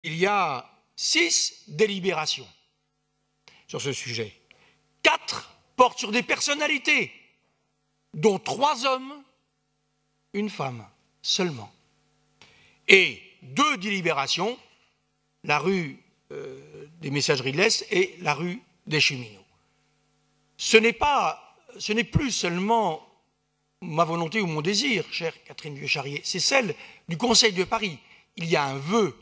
il y a 6 délibérations sur ce sujet. 4 portent sur des personnalités, dont 3 hommes, une femme seulement. Et 2 délibérations, la rue des Messageries de l'Est et la rue des Cheminots. Ce n'est plus seulement ma volonté ou mon désir, chère Catherine Vieux-Charrier, c'est celle du Conseil de Paris. Il y a un vœu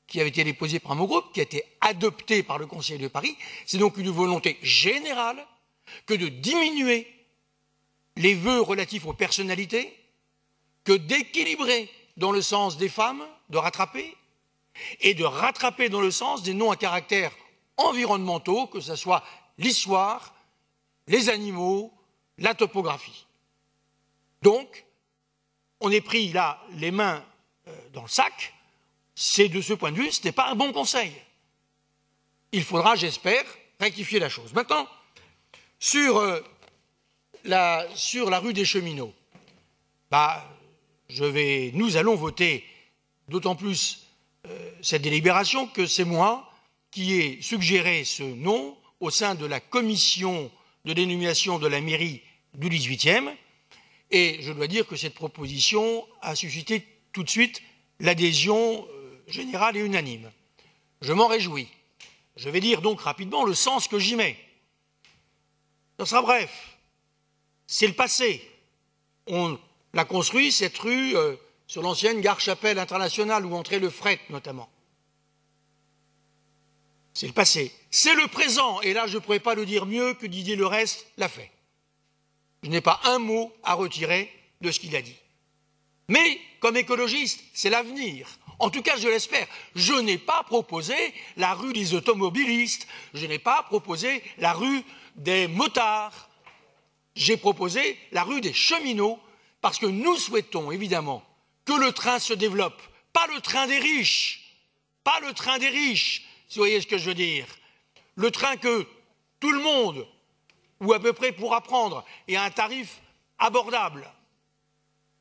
qui avait été déposé par mon groupe, qui a été adopté par le Conseil de Paris. C'est donc une volonté générale que de diminuer les vœux relatifs aux personnalités, que d'équilibrer dans le sens des femmes, de rattraper, et de rattraper dans le sens des noms à caractère environnementaux, que ce soit l'histoire, les animaux, la topographie. Donc, on est pris là les mains dans le sac. C'est de ce point de vue, ce n'est pas un bon conseil. Il faudra, j'espère, rectifier la chose. Maintenant, sur la rue des Cheminots, nous allons voter d'autant plus cette délibération que c'est moi qui ai suggéré ce nom au sein de la commission de dénomination de la mairie du 18e, et je dois dire que cette proposition a suscité tout de suite l'adhésion générale et unanime. Je m'en réjouis. Je vais dire donc rapidement le sens que j'y mets. Ça sera bref. C'est le passé. On l'a construit, cette rue, sur l'ancienne gare Chapelle internationale où entrait le fret notamment. C'est le passé. C'est le présent, et là je ne pourrais pas le dire mieux que Didier Lerest l'a fait. Je n'ai pas un mot à retirer de ce qu'il a dit. Mais, comme écologiste, c'est l'avenir. En tout cas, je l'espère. Je n'ai pas proposé la rue des automobilistes, je n'ai pas proposé la rue des motards, j'ai proposé la rue des cheminots, parce que nous souhaitons évidemment que le train se développe, pas le train des riches, pas le train des riches, si vous voyez ce que je veux dire. Le train que tout le monde, ou à peu près, pourra prendre, et à un tarif abordable,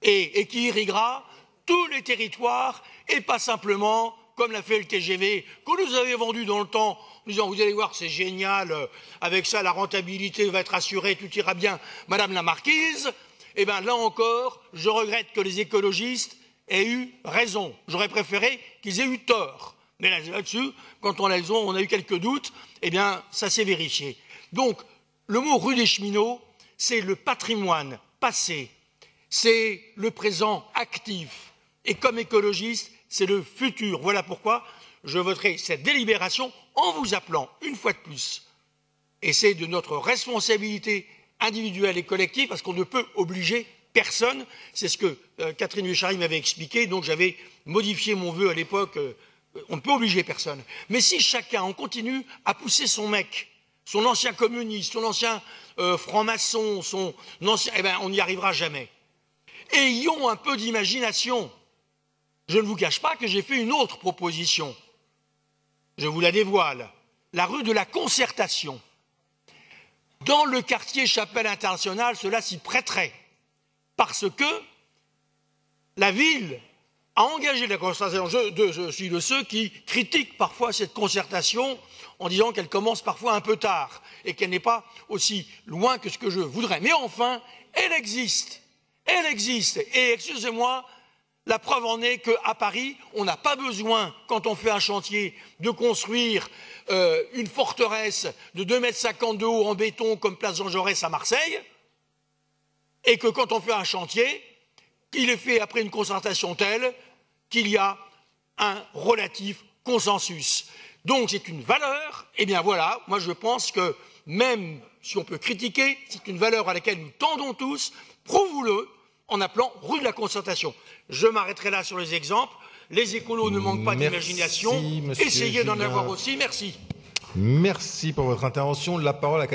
et qui irriguera tous les territoires, et pas simplement, comme l'a fait le TGV, que nous avait vendu dans le temps, en disant, vous allez voir, c'est génial, avec ça, la rentabilité va être assurée, tout ira bien, Madame la Marquise. Eh bien, là encore, je regrette que les écologistes aient eu raison. J'aurais préféré qu'ils aient eu tort. Mais là-dessus, quand on a eu quelques doutes, eh bien, ça s'est vérifié. Donc, le mot rue des Cheminots, c'est le patrimoine passé, c'est le présent actif. Et comme écologiste, c'est le futur. Voilà pourquoi je voterai cette délibération en vous appelant, une fois de plus, et c'est de notre responsabilité individuelle et collective, parce qu'on ne peut obliger personne. C'est ce que Catherine Vieux-Charrier m'avait expliqué, donc j'avais modifié mon vœu à l'époque. On ne peut obliger personne. Mais si chacun, on continue à pousser son mec, son ancien communiste, son ancien franc-maçon, son ancien... Eh bien, on n'y arrivera jamais. Ayons un peu d'imagination. Je ne vous cache pas que j'ai fait une autre proposition. Je vous la dévoile. La rue de la Concertation. Dans le quartier Chapelle internationale, cela s'y prêterait. Parce que la ville a engagé la concertation. Je suis de ceux qui critiquent parfois cette concertation en disant qu'elle commence parfois un peu tard et qu'elle n'est pas aussi loin que ce que je voudrais. Mais enfin, elle existe. Elle existe. Et excusez-moi, la preuve en est qu'à Paris, on n'a pas besoin, quand on fait un chantier, de construire une forteresse de 2,50 m de haut en béton comme place Jean Jaurès à Marseille, et que quand on fait un chantier, il est fait après une concertation telle qu'il y a un relatif consensus. Donc c'est une valeur, et bien voilà, moi je pense que même si on peut critiquer, c'est une valeur à laquelle nous tendons tous, prouvons-le en appelant rue de la Concertation. Je m'arrêterai là sur les exemples. Les écolos ne manquent pas d'imagination. Essayez d'en avoir aussi. Merci. Merci pour votre intervention. La parole à